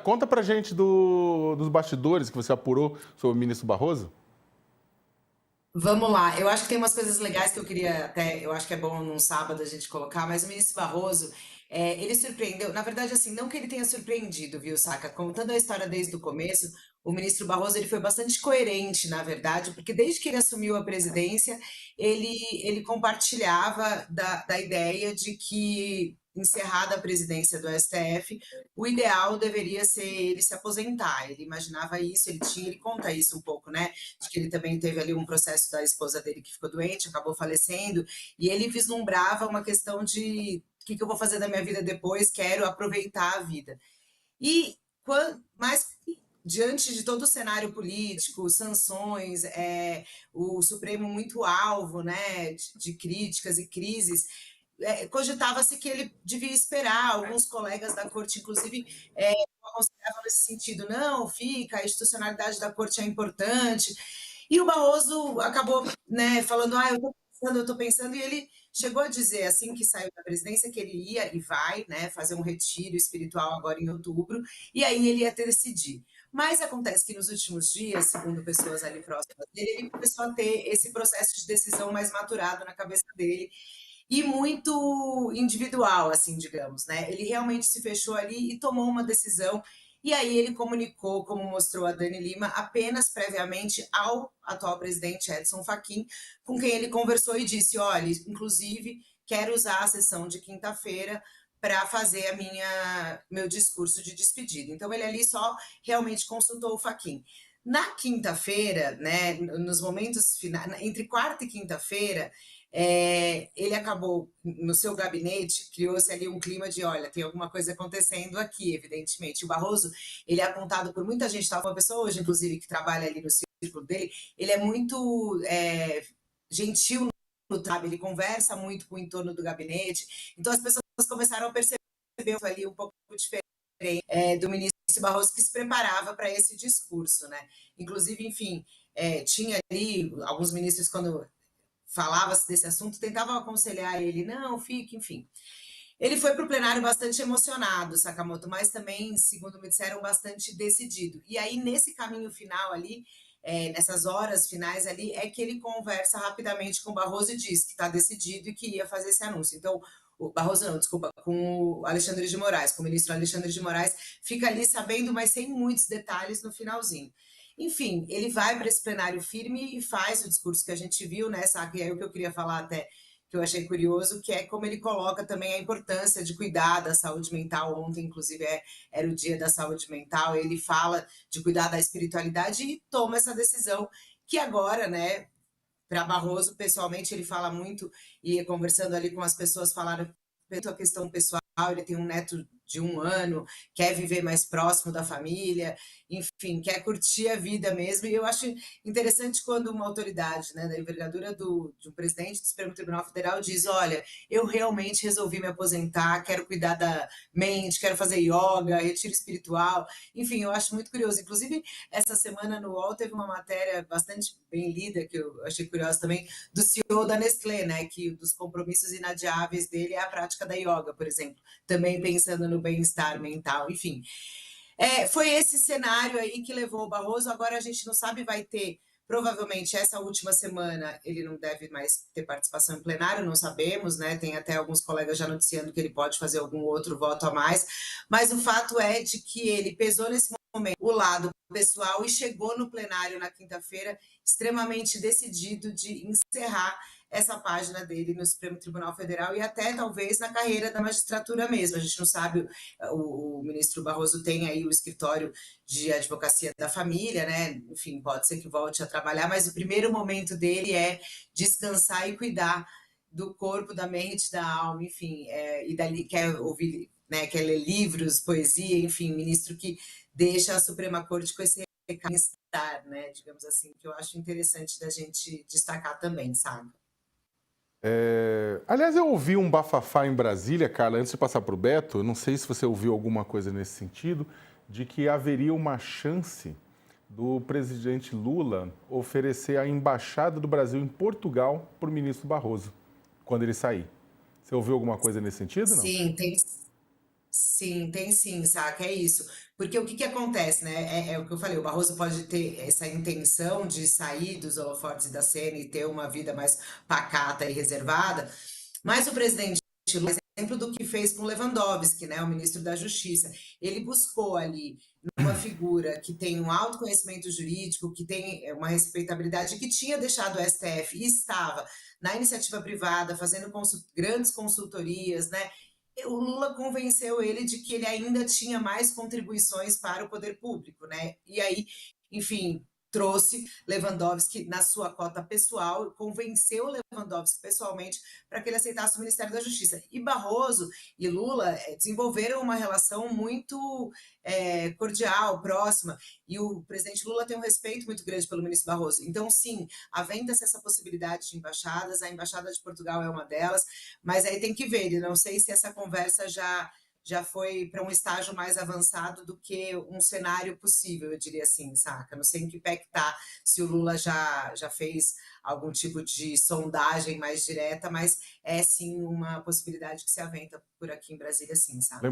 Conta pra gente dos bastidores que você apurou sobre o ministro Barroso. Vamos lá, eu acho que tem umas coisas legais que eu queria até, eu acho que é bom num sábado a gente colocar, mas o ministro Barroso, ele surpreendeu, na verdade, assim, não que ele tenha surpreendido, viu, Saca? Contando a história desde o começo, o ministro Barroso, ele foi bastante coerente, na verdade, porque desde que ele assumiu a presidência, ele compartilhava da ideia de que, encerrada a presidência do STF, o ideal deveria ser ele se aposentar. Ele imaginava isso, ele conta isso um pouco, né? De que ele também teve ali um processo da esposa dele que ficou doente, acabou falecendo, e ele vislumbrava uma questão de o que eu vou fazer da minha vida depois, quero aproveitar a vida. E mais diante de todo o cenário político, sanções, o Supremo muito alvo, né, de críticas e crises, cogitava-se que ele devia esperar. Alguns colegas da corte, inclusive, aconselhavam nesse sentido, não, fica, a institucionalidade da corte é importante. E o Barroso acabou, né, falando, eu estou pensando, e ele chegou a dizer, assim que saiu da presidência, que ele ia e vai, né, fazer um retiro espiritual agora em outubro, e aí ele ia decidir. Mas acontece que nos últimos dias, segundo pessoas ali próximas dele, ele começou a ter esse processo de decisão mais maturado na cabeça dele, e muito individual, assim, digamos, né? Ele realmente se fechou ali e tomou uma decisão. E aí ele comunicou, como mostrou a Dani Lima, apenas previamente ao atual presidente Edson Fachin, com quem ele conversou e disse: olha, inclusive quero usar a sessão de quinta-feira para fazer meu discurso de despedida. Então ele ali só realmente consultou o Fachin. Na quinta-feira, né, nos momentos finais, entre quarta e quinta-feira, ele acabou, no seu gabinete, criou-se ali um clima de, olha, tem alguma coisa acontecendo aqui, evidentemente. O Barroso, ele é apontado por muita gente, estava uma pessoa hoje, inclusive, que trabalha ali no círculo dele, ele é muito gentil, sabe? Ele conversa muito com o entorno do gabinete, então as pessoas começaram a perceber ali um pouco diferente do ministro Barroso, que se preparava para esse discurso, né? Inclusive, enfim, tinha ali alguns ministros, quando falava-se desse assunto, tentavam aconselhar ele, não, fique, enfim. Ele foi para o plenário bastante emocionado, Sakamoto, mas também, segundo me disseram, bastante decidido. E aí, nesse caminho final ali, nessas horas finais ali, é que ele conversa rapidamente com o Barroso e diz que está decidido e que ia fazer esse anúncio. Então, o Barroso não, desculpa, com o Alexandre de Moraes, com o ministro Alexandre de Moraes, fica ali sabendo, mas sem muitos detalhes no finalzinho. Enfim, ele vai para esse plenário firme e faz o discurso que a gente viu, né, Saka? E aí o que eu queria falar até, que eu achei curioso, que é como ele coloca também a importância de cuidar da saúde mental. Ontem, inclusive, era o dia da saúde mental, ele fala de cuidar da espiritualidade e toma essa decisão que agora, né, para Barroso, pessoalmente, ele fala muito, e conversando ali com as pessoas, falaram a questão pessoal, ele tem um neto de 1 ano, quer viver mais próximo da família, enfim, quer curtir a vida mesmo. E eu acho interessante quando uma autoridade, né, da envergadura de um presidente do Supremo Tribunal Federal diz: olha, eu realmente resolvi me aposentar, quero cuidar da mente, quero fazer yoga, retiro espiritual. Enfim, eu acho muito curioso. Inclusive, essa semana no UOL teve uma matéria bastante bem lida, que eu achei curiosa também, do CEO da Nestlé, né, que dos compromissos inadiáveis dele é a prática da yoga, por exemplo, também pensando no bem-estar mental, enfim. Foi esse cenário aí que levou o Barroso. Agora a gente não sabe, vai ter, provavelmente, essa última semana ele não deve mais ter participação em plenário, não sabemos, né? Tem até alguns colegas já noticiando que ele pode fazer algum outro voto a mais, mas o fato é de que ele pesou nesse momento o lado pessoal e chegou no plenário na quinta-feira extremamente decidido de encerrar essa página dele no Supremo Tribunal Federal e até talvez na carreira da magistratura mesmo. A gente não sabe, o ministro Barroso tem aí o escritório de advocacia da família, né? Enfim, pode ser que volte a trabalhar, mas o primeiro momento dele é descansar e cuidar do corpo, da mente, da alma, enfim, e dali quer ouvir, né, quer ler livros, poesia, enfim, ministro que deixa a Suprema Corte com esse bem-estar, né, digamos assim, que eu acho interessante da gente destacar também, sabe? Aliás, eu ouvi um bafafá em Brasília, Carla, antes de passar para o Beto, não sei se você ouviu alguma coisa nesse sentido, de que haveria uma chance do presidente Lula oferecer a embaixada do Brasil em Portugal para o ministro Barroso, quando ele sair. Você ouviu alguma coisa nesse sentido, não? Sim, tem. Sim, tem sim, saca? É isso. Porque o que que acontece, né? É o que eu falei, o Barroso pode ter essa intenção de sair dos holofotes da cena e ter uma vida mais pacata e reservada, mas o presidente Lula, exemplo do que fez com Lewandowski, né, o ministro da Justiça, ele buscou ali uma figura que tem um alto conhecimento jurídico, que tem uma respeitabilidade, que tinha deixado o STF e estava na iniciativa privada, fazendo grandes consultorias, né? O Lula convenceu ele de que ele ainda tinha mais contribuições para o poder público, né? E aí, enfim, trouxe Lewandowski na sua cota pessoal, convenceu Lewandowski pessoalmente para que ele aceitasse o Ministério da Justiça. E Barroso e Lula desenvolveram uma relação muito cordial, próxima, e o presidente Lula tem um respeito muito grande pelo ministro Barroso. Então, sim, havendo-se essa possibilidade de embaixadas, a Embaixada de Portugal é uma delas, mas aí tem que ver, e não sei se essa conversa já foi para um estágio mais avançado do que um cenário possível, eu diria assim, saca? Não sei em que pé que tá, se o Lula já fez algum tipo de sondagem mais direta, mas é sim uma possibilidade que se aventa por aqui em Brasília, sim, sabe?